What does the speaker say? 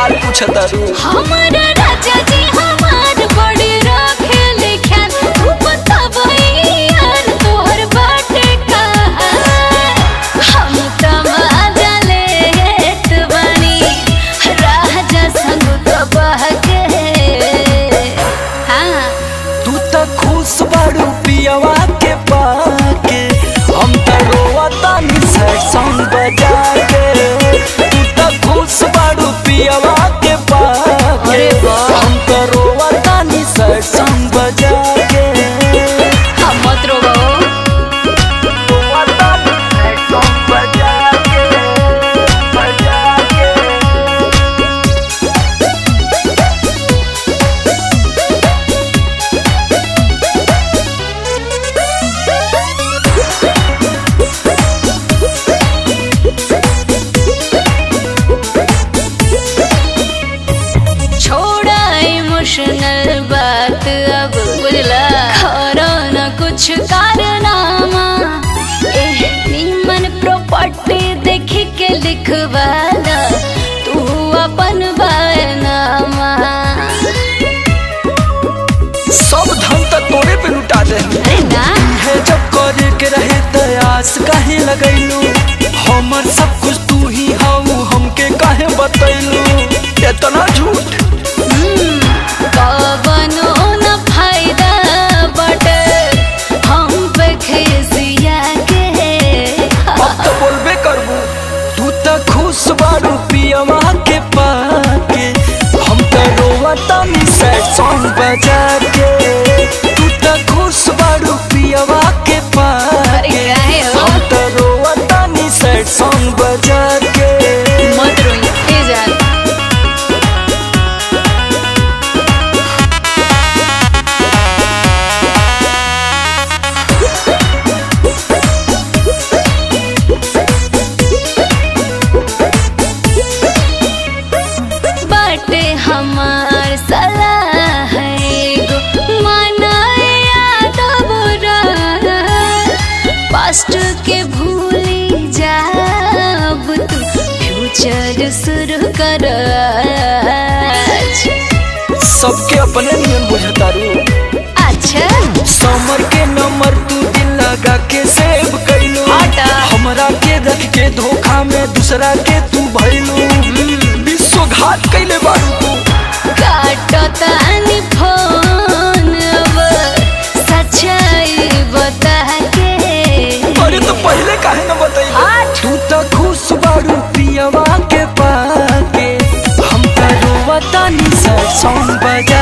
हाल पूछता रू। हमारा राजा जी हमार बड़े रखेले ख्याल, तू बताबई यार तोहर बाटे का। हम त मजा लेत बानी राजा संग तो बहके। हाँ तू तो खुश बाड़ू पियवा के पाके, हम तो रोवतानी सैड सॉन्ग बजा के। तू तो खुश बाड़ू पियवा के पाके, हम तो रोवतानी सैड सॉन्ग बजा के। हम मत रोवो, रोवतानी सैड सॉन्ग बजा के, बजा के। छोड़ा इमोशनल बात अब बुझला। करो न कुछ कारनामा, निमन प्रॉपर्टी देख के लिखवाला तू अपन बयानामा। सब धन तो तोरे पे लुटा दे ना है। जब करे के रहे तयास काहे लगैलू, हमर सब कुछ तू ही हाउ हमके काहे बतैलू। इतना झूठ कवनो न फायदा बटे हम पे खिसिया के। अब तो बोलबे करबू। तू तो खुश बाड़ू पियवा के पाके, हम तो रोवतानी सैड सॉन्ग बजा के। तू तो खुश बाड़ू पियवा के पाके, हम तो रोवतानी सैड सॉन्ग बजा के। मत रोई ए जान। बाटे हमार सलाह है गो, माना यादव रा। पास्ट के भूली जाब तू फ्यूचर शुरू कर। सबके अपने नियम बुझतारू। अच्छा समर के नंबर तू दिल लगा के सेव कैलू, हमरा के रख के धोखा में दूसरा के तू भैलू। विश्वघात कैले बारू तू। काटतानी फोन अब सच्चाई बता के। अरे तो पहले काहे न बताई। तू तो खुश बारू पियवा के पाके, हम तो रोवतानी सैड सॉन्ग बजा